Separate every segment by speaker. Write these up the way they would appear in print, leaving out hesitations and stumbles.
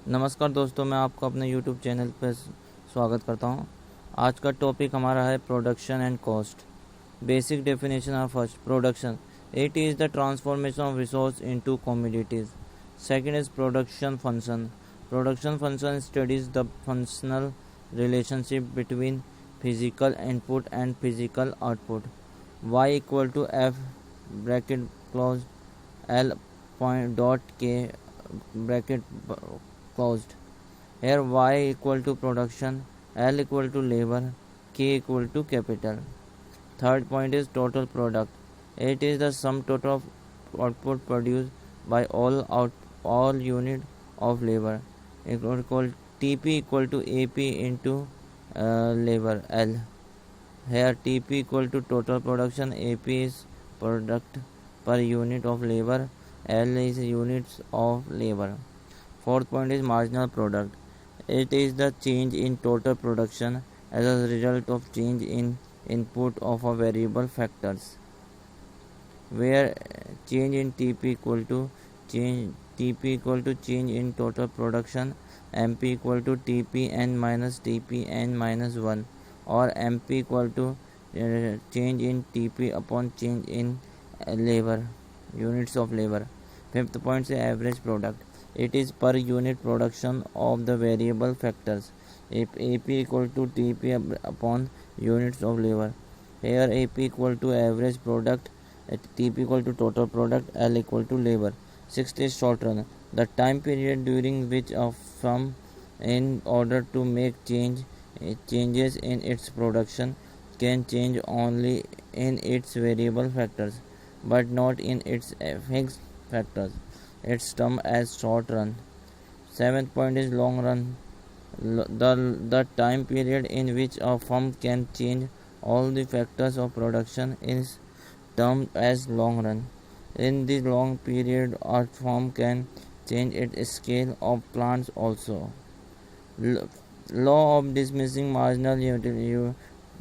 Speaker 1: नमस्कार दोस्तों, मैं आपको अपने YouTube चैनल पर स्वागत करता हूं। आज का टॉपिक हमारा है production and cost. Basic definition of first production, it is the transformation of resource into commodities. Second is production function studies the functional relationship between physical input and physical output. y equal to F bracket close l point dot k bracket closed. Here y equal to production, L equal to labor, K equal to capital. Third point is total product. It is the sum total of output produced by all unit of labor. Equal TP equal to AP into labor L. Here TP equal to total production, AP is product per unit of labor, L is units of labor. Fourth point is marginal product. It is the change in total production as a result of change in input of a variable factors, where change in TP equal to change in total production, MP equal to TPn minus TPn minus 1, or MP equal to change in TP upon change in labor, units of labor. Fifth point is average product. It is per unit production of the variable factors. If AP equal to TP upon units of labor. Here AP equal to average product, TP equal to total product, L equal to labor. Sixth is short run. The time period during which a firm, in order to make changes in its production, can change only in its variable factors, but not in its fixed factors. It's termed as short run. Seventh point is long run. The time period in which a firm can change all the factors of production is termed as long run. In this long period, a firm can change its scale of plants also. Law of diminishing marginal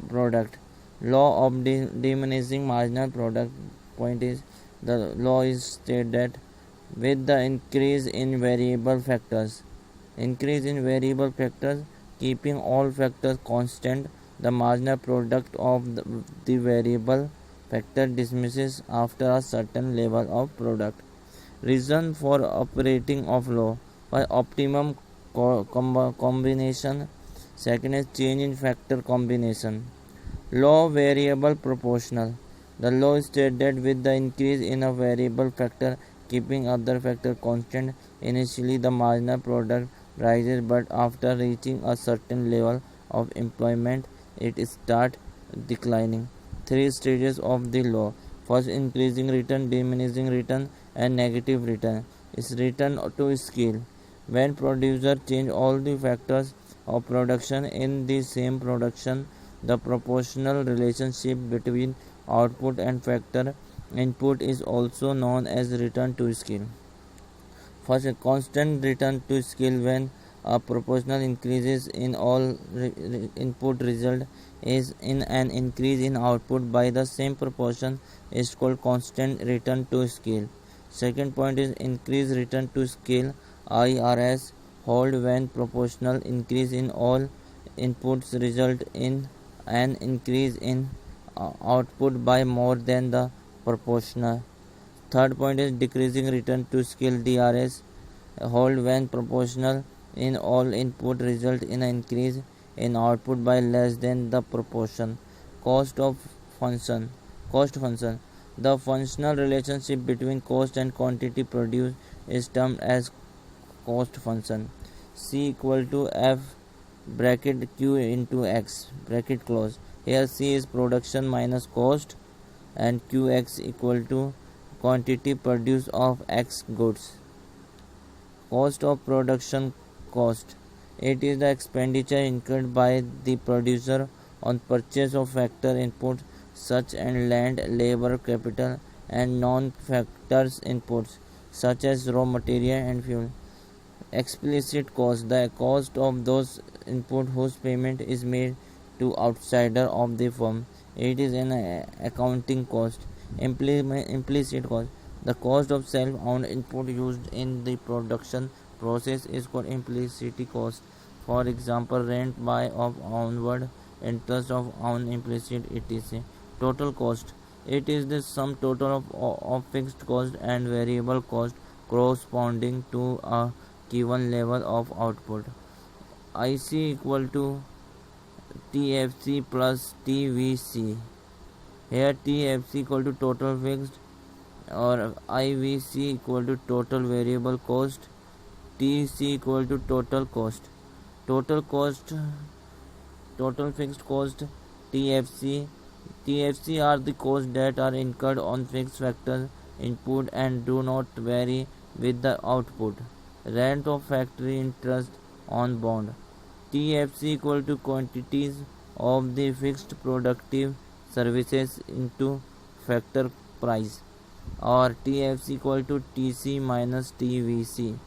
Speaker 1: product. Law of diminishing marginal product point is, the law is stated that with the increase in variable factors, keeping all factors constant, the marginal product of the variable factor diminishes after a certain level of product. Reason for operating of law by optimum combination. Second is change in factor combination. Law variable proportional. The law states that with the increase in a variable factor, keeping other factor constant, initially the marginal product rises, but after reaching a certain level of employment, it starts declining. Three stages of the law. First, increasing return, diminishing return, and negative return is return to scale. When producer change all the factors of production in the same production, the proportional relationship between output and factor input is also known as return to scale. First, a constant return to scale. When a proportional increases in all input result is in an increase in output by the same proportion is called constant return to scale. Second point is increase return to scale, IRS, hold when proportional increase in all inputs result in an increase in output by more than the proportional. Third point is decreasing return to scale, DRS, hold when proportional in all input result in an increase in output by less than the proportion. Cost of function. Cost function. The functional relationship between cost and quantity produced is termed as cost function. C equal to F bracket Q into X bracket close. Here C is production minus cost and Qx equal to quantity produced of X goods. Cost of production. Cost. It is the expenditure incurred by the producer on purchase of factor inputs such as land, labor, capital, and non-factors inputs such as raw material and fuel. Explicit cost. The cost of those input whose payment is made to outsider of the firm. It is an accounting cost. Implicit cost. The cost of self-owned input used in the production process is called implicit cost. For example, rent, buy of onward, interest of on implicit, etc. Total cost. It is the sum total of fixed cost and variable cost corresponding to a given level of output. IC equal to TFC plus TVC. Here TFC equal to total fixed or IVC equal to total variable cost, TC equal to total cost. Total cost, total fixed cost, TFC. TFC are the costs that are incurred on fixed factor input and do not vary with the output. Rent of factory, interest on bond. TFC equal to quantities of the fixed productive services into factor price, or TFC equal to TC minus TVC.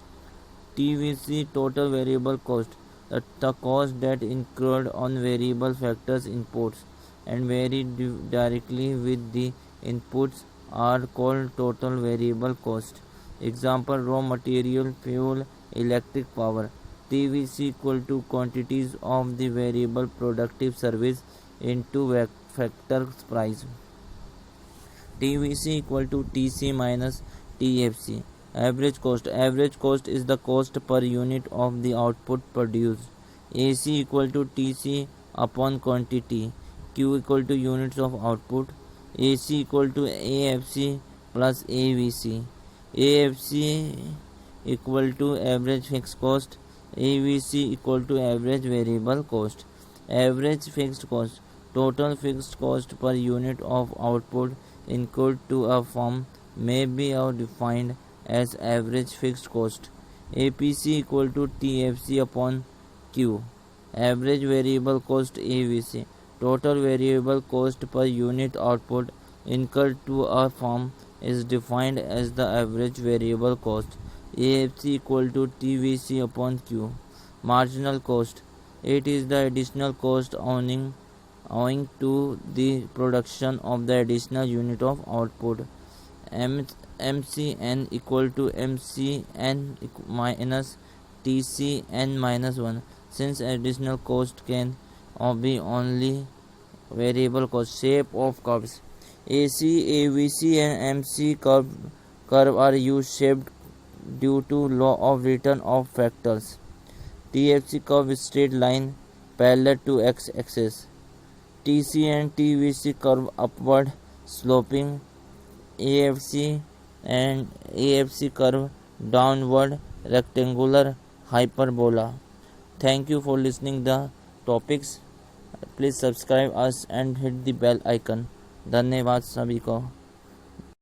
Speaker 1: TVC total variable cost, the cost that incurred on variable factors inputs and vary directly with the inputs are called total variable cost. Example: raw material, fuel, electric power. TVC equal to quantities of the variable productive service into factor price. TVC equal to TC minus TFC. Average cost. Average cost is the cost per unit of the output produced. AC equal to TC upon quantity. Q equal to units of output. AC equal to AFC plus AVC. AFC equal to average fixed cost. AVC equal to average variable cost. Average fixed cost. Total fixed cost per unit of output incurred to a firm may be defined as average fixed cost. APC equal to TFC upon Q. Average variable cost AVC. Total variable cost per unit output incurred to a firm is defined as the average variable cost. AFC equal to TVC upon Q. Marginal cost. It is the additional cost owing to the production of the additional unit of output. MCN equal to MCN minus TCN minus 1. Since additional cost can be only variable cost. Shape of curves. AC, AVC and MC curve are U-shaped due to law of return of factors. TFC curve is straight line parallel to x-axis. TC and TVC curve upward sloping. AFC and AFC curve downward rectangular hyperbola. Thank you for listening the topics. Please subscribe us and hit the bell icon. धन्यवाद सभी को.